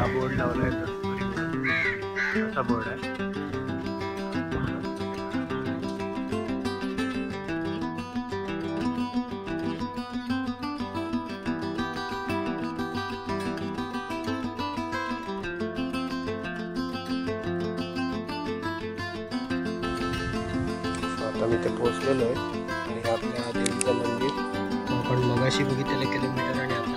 हा बोर्ड लावलाय दस्तुरी म्हणून, असा बोर्ड आहे. आता मी ते पोहोचलेलो आहे आणि हे आपल्या देवीचं मंदिर. आपण मगाशी बघितलेले किलोमीटर आणि आता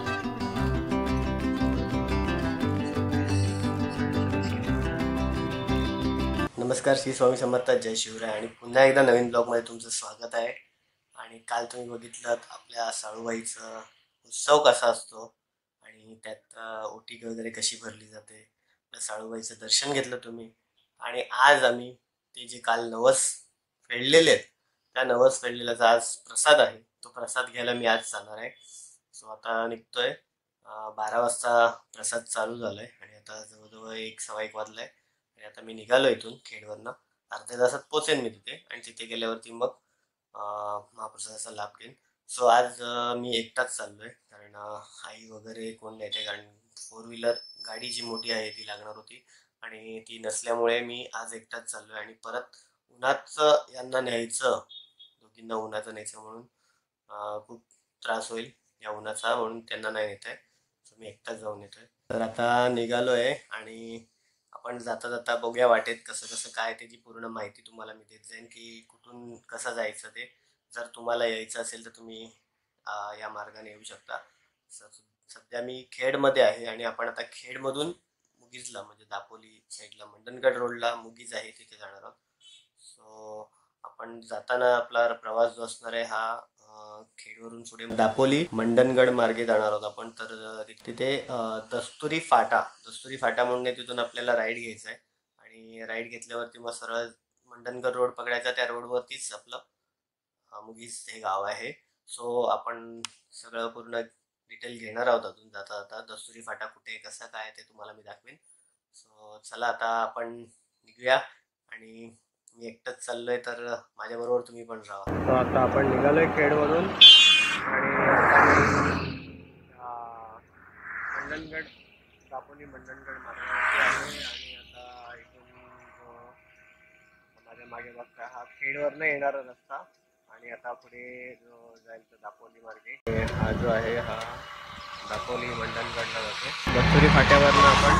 नमस्कार, श्री स्वामी समर्थ, जय शिवराय आणि पुन्हा एकदा नवीन ब्लॉगमध्ये तुमचं स्वागत आहे. आणि काल तुम्ही बघितलं आपल्या साळूबाईचा उत्सव कसा असतो आणि त्यात ओटी वगैरे कशी भरली जाते. आपल्या साळूबाईचं दर्शन घेतलं तुम्ही. आणि आज आम्ही ते जे काल नवस फेडलेले आहेत त्या नवस फेडलेल्याचा आज प्रसाद आहे, तो प्रसाद घ्यायला मी आज जाणार आहे. सो आता निघतोय. 12 वाजता प्रसाद चालू झालाय आणि आता जवळजवळ 1-1:15 वाजलाय. आणि आता मी निघालो इथून खेडवरनं. अर्ध्या तासात पोचेन मी तिथे आणि तिथे गेल्यावरती मग महाप्रसादाचा लाभ घेईन. सो आज मी एकटाच चाललोय कारण आई वगैरे कोण नाही, कारण 4 व्हीलर गाडी जी मोठी आहे ती लागणार होती आणि ती नसल्यामुळे मी आज एकटाच चाललोय. आणि परत उन्हाचं यांना न्यायचं, दोघींना उन्हाचं न्यायचं म्हणून खूप त्रास होईल या उन्हाचा, म्हणून त्यांना नाही नेत आहे. सो मी एकटाच जाऊन येतोय. तर आता निघालो आहे आणि आपण जाता जाता बघूया वाटेत कसं कसं काय त्याची पूर्ण माहिती तुम्हाला मी देत जाईन की कुठून कसं जायचं ते. जर तुम्हाला यायचं असेल तर तुम्ही या मार्गाने येऊ शकता. सध्या मी खेडमध्ये आहे आणि आपण आता खेडमधून मुगीजला म्हणजे दापोली साईडला मंडणगड रोडला मुगीज आहे तिथे जाणार आहोत. सो आपण जाताना आपला प्रवास जो असणार आहे हा खेडवरून पुढे दापोली मंडणगड मार्गे जाणार आहोत आपण. तर तिथे दस्तुरी फाटा म्हणून तिथून आपल्याला राईड घ्यायचा आहे आणि राईड घेतल्यावरती मग सरळ मंडणगड रोड पकडायचा. त्या रोडवरतीच आपलं मुगीज हे गाव आहे. सो आपण सगळं पूर्ण डिटेल घेणार आहोत अजून जाता जाता. दस्तुरी फाटा कुठे कसा काय ते तुम्हाला मी दाखवेन. सो चला आता आपण निघूया. आणि मी एकटंच चाललोय तर माझ्याबरोबर तुम्ही पण राहा. आता आपण निघालोय खेडवरून आणि मंडणगड दापोली मंडणगड मार्गावरती आहे. आणि आता इथून माझ्या मागे बघता हा खेडवरनं येणारा रस्ता आणि आता पुढे जो जाईल तर दापोली मार्गे हा जो आहे हा दापोली मंडणगडला जातो. दस्तुरी फाट्यावरनं आपण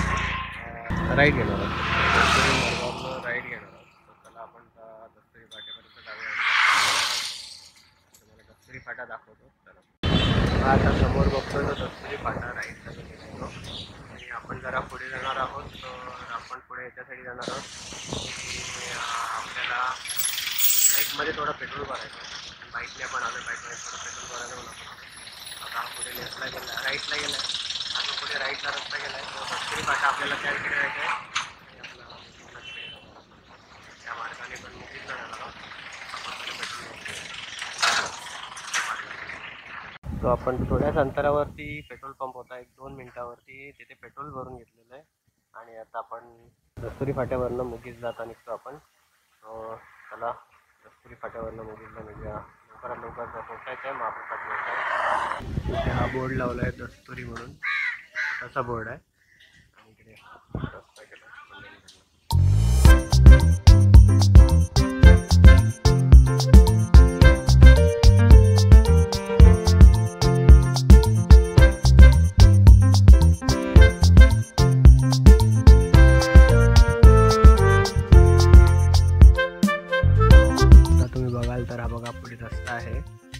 राईड घेणार आहोत. दस्तुरी मार्गावरनं राईड घेणार आहोत. आपण दस्तुरी फाट्यापर्यंत जाऊया. तुम्हाला दस्तुरी फाटा दाखवतो. तर हा आता समोर बघतो तो दस्तुरी फाटा राईटला गेलो आणि आपण जरा पुढे जाणार आहोत. तर आपण पुढे याच्यासाठी जाणार आहोत की आपल्याला बाईकमध्ये थोडं पेट्रोल भरायचं. बाईकने आपण आलो, बाईकमध्ये थोडं पेट्रोल भरायला म्हणून आता हा पुढे लेफ्टला गेला, राईटला गेला आहे. आणि पुढे राईटला रस्ता गेला आहे. तो दस्तुरी फाटा आपल्याला त्या इकडे जायचं आहे. त्या मार्गाने पण मुगीजला जाणार आहोत. तो आपण थोड्याच अंतरावरती पेट्रोल पंप होता, 1-2 मिनिटावरती तिथे पेट्रोल भरून घेतलेलं आहे. आणि आता आपण दस्तुरी फाट्यावरनं मुगीज जाता निघतो आपण. चला दस्तुरी फाट्यावरनं मुगीजला निघूया. लवकरात लवकर पोचायचं आहे महाप्रसाद घ्यायचा. तिथे हा बोर्ड लावला आहे दस्तुरी म्हणून, तसा बोर्ड आहे. आणि इकडे रस्ता गेला. तुम्ही बघाल तर हा बघा पुढे रस्ता आहे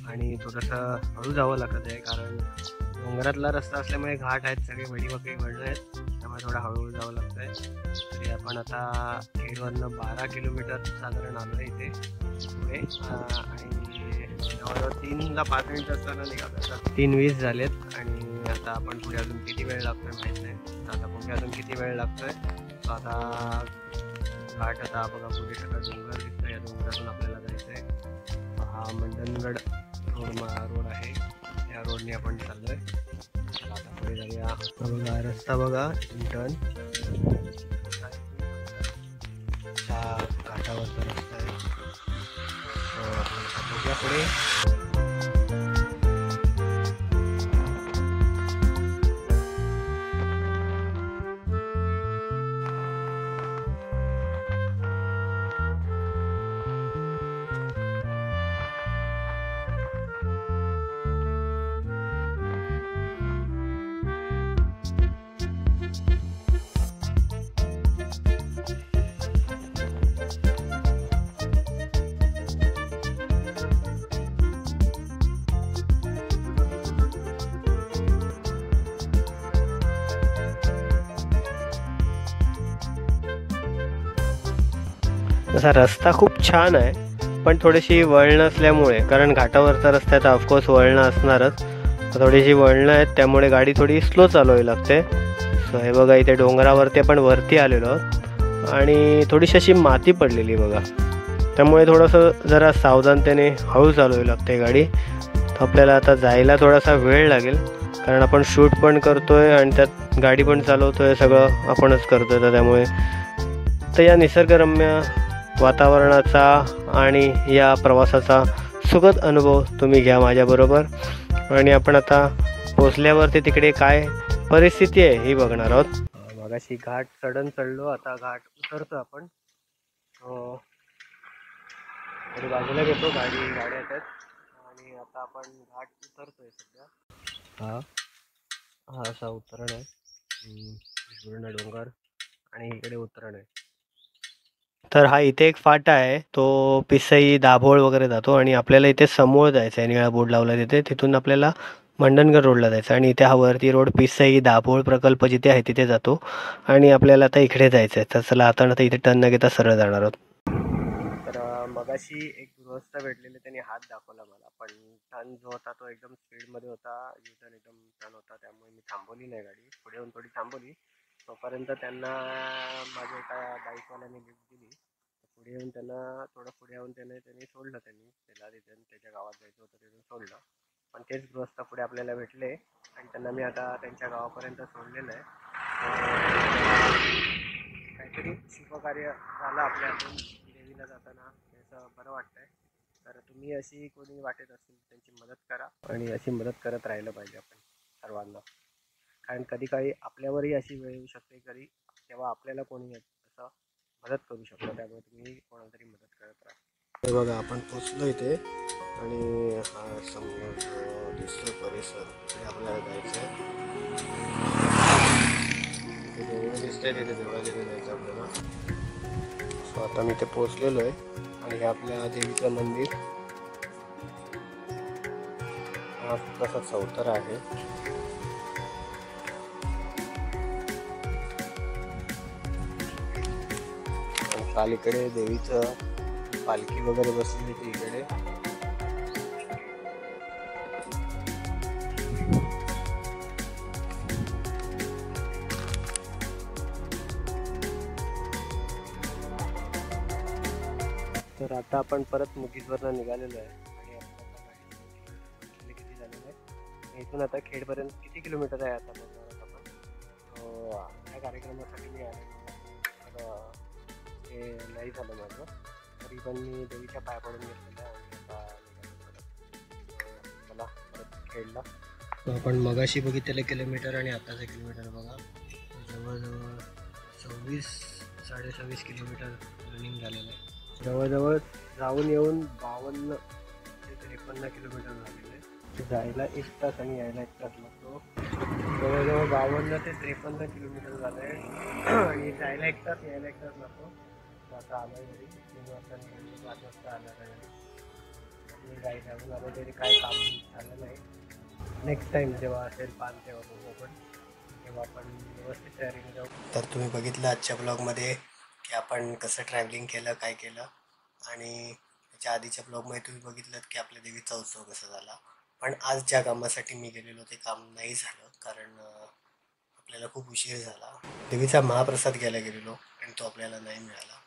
आणि थोडंसं हळू जावं लागत आहे कारण डोंगरातला रस्ता असल्यामुळे घाट आहेत, सगळे वडी वळणं आहेत, त्यामुळे थोडं हळूहळू जावं लागतं आहे. तरी आपण आता खेडवरनं 12 किलोमीटर साधारण आलो आहे इथे पुढे. आणि जवळजवळ 3-5 मिनिट असताना निघालो. 3:20 झालेत आणि आता आपण पुढे अजून किती वेळ लागतोय माहीत नाही. आता पुढे अजून किती वेळ लागतोय. आता घाट आता बघा पुढे सगळं डोंगर दिसतोय. या डोंगरातून आपल्याला जायचं आहे. हा मंडणगड रोड आहे, या रोडने आपण चाललोय. चला आता पुढे जाऊया. बघा रस्ता बघा, टर्न घाटावरचा रस्ता आहे. बघूया पुढे. तसा रस्ता खूप छान आहे, पण थोडीशी वळणं असल्यामुळे, कारण घाटावरचा रस्ता आहे तर ऑफकोर्स वळणं असणारच, थोडीशी वळणं आहेत त्यामुळे गाडी थोडी स्लो चालवावी लागते. सो हे बघा इथे डोंगरावरती आपण वरती आलेलो आहोत आणि थोडीशी अशी माती पडलेली बघा, त्यामुळे थोडंसं जरा सावधानतेने हळू चालवावी लागते गाडी. तर आपल्याला आता जायला थोडासा वेळ लागेल, कारण आपण शूट पण करतोय आणि त्यात गाडी पण चालवतोय, सगळं आपणच करतोय. तर त्यामुळे तर या निसर्गरम्य वातावरणाचा आणि या प्रवासाचा सुखद अनुभव तुम्ही घ्या माझ्याबरोबर. आणि आपण आता पोचल्यावरती तिकडे काय परिस्थिती आहे ही बघणार आहोत. मगाशी घाट चढलो, आता घाट उतरतो आपण. थोडी बाजूला घेतो, गाड्या येतात आणि आता आपण घाट उतरतोय सध्या. हा असा उतरण आहे, पूर्ण डोंगर आणि इकडे उतरण आहे. तर हा इथे एक फाटा आहे, तो पिसई दाभोळ वगैरे जातो आणि आपल्याला इथे समोर जायचं आहे. निळा बोर्ड लावला तिथे, तिथून आपल्याला मंडणगड रोडला जायचं आणि इथे हा वरती रोड पिसई दाभोळ प्रकल्प जिथे आहे तिथे जातो आणि आपल्याला आता इकडे जायचं आहे. तर चला आता इथे टर्न न घेता सरळ जाणार आहोत. तर मगाशी एक गृहस्थ भेटलेले, त्यांनी हात दाखवला मला, पण टर्न जो होता तो एकदम स्पीडमध्ये होता, युटर्न एकदम टर्न होता, त्यामुळे मी थांबवली नाही गाडी, पुढे येऊन थोडी थांबवली. तोपर्यंत त्यांना माझ्या एका बाईकवाल्याने लिफ्ट दिली. पुढे येऊन थोडं पुढे येऊन त्यांनी सोडलं, त्याला तिथे त्याच्या गावात जायचं होतं तिथून सोडलं. पण तेच गृहस्थ पुढे आपल्याला भेटले आणि त्यांना मी आता त्यांच्या गावापर्यंत सोडलेलं आहे. काहीतरी शुभकार्य झालं आपल्या हातून देवीला जाताना, त्याचं बरं वाटतंय. तर तुम्ही अशी कोणी वाटत असेल त्यांची मदत करा आणि अशी मदत करत राहिलं पाहिजे आपण सर्वांना, कारण कधी काही आपल्यावरही अशी वेळ येऊ शकते, कधी तेव्हा आपल्याला कोणी असं मदत करू शकतो, त्यामुळे तुम्ही कोणाला तरी मदत करत राहा. हे बघा आपण पोचलो इथे आणि हा समोर जो दिसतो परिसर ते आपल्याला जायचं आहे. देवळ दिसतंय तिथे, देवळाच्या जायचं आपल्याला. सो आता मी इथे पोचलेलो आहे आणि हे आपल्या देवीचं मंदिर हा तसा चौतरा आहे. काल इकडे देवीचं पालखी वगैरे बसली होती इकडे. तर आता आपण परत मुगीसवरनं निघालेलो आहे आणि किती झालेलं आहे. इथून आता खेडपर्यंत किती किलोमीटर आहे आता बघणार आपण. ह्या कार्यक्रमासाठी मी आलेलो, ते नाही झालं माझं, तरी पण मी देवीच्या पाया पडून घेतलेलं आहे आणि आता मला परत खेळला. आपण मगाशी बघितलेलं किलोमीटर आणि आताचं किलोमीटर बघा, जवळजवळ 26-26.5 किलोमीटर रनिंग झालेलं आहे. जवळजवळ जाऊन येऊन 52 ते 53 किलोमीटर झालेलं आहे. जायला 1 तास आणि यायला 1 तास लागतो. जवळजवळ 52 ते 53 किलोमीटर झालं आहे आणि जायला 1 तास यायला 1 तास लागतो. आता आलो आहे घरी, 3 वाजता निघालो, 5 वाजता आलं घरी. मी गाडी अजून आलो तरी काय काम झालं नाही. नेक्स्ट टाईम जेव्हा असेल पान तेव्हा बघू आपण, तेव्हा आपण व्यवस्थित तयारीने जाऊ. तर तुम्ही बघितलं आजच्या ब्लॉगमध्ये की आपण कसं ट्रॅव्हलिंग केलं, काय केलं, आणि त्याच्या आधीच्या ब्लॉगमध्ये तुम्ही बघितलं की आपल्या देवीचा उत्सव कसा झाला. पण आज ज्या कामासाठी मी गेलेलो ते काम नाही झालं, कारण आपल्याला खूप उशीर झाला. देवीचा महाप्रसाद घ्यायला गेलेलो आणि तो आपल्याला नाही मिळाला.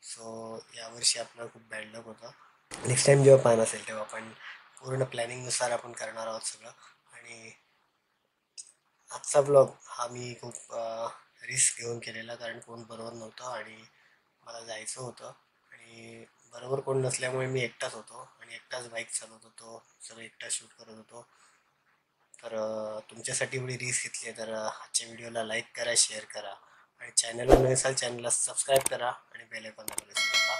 सो यावर्षी आपला खूप बॅड लक होता. नेक्स्ट टाईम जेव्हा पान असेल तेव्हा आपण पूर्ण प्लॅनिंगनुसार आपण करणार आहोत सगळं. आणि आजचा ब्लॉग हा मी खूप रिस्क घेऊन केलेला, कारण कोण बरोबर नव्हतं आणि मला जायचं होतं आणि बरोबर कोण नसल्यामुळे मी एकटाच होतो आणि एकटाच बाईक चालवत होतो, सगळं एकटाच शूट करत होतो. तर तुमच्यासाठी एवढी रिस्क घेतली आहे, तर आजच्या व्हिडिओला लाईक करा, शेअर करा आणि चॅनलवर नवीन असाल चॅनलला सबस्क्राईब करा आणि बेल आयकॉन दाबायला विसरू नका.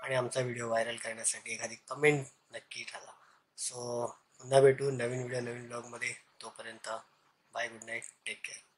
आणि आमचा व्हिडिओ व्हायरल करण्यासाठी एखादी कमेंट नक्की टाका. सो पुन्हा भेटू नवीन व्हिडिओ नवीन ब्लॉगमध्ये. तोपर्यंत bye, good night, take care.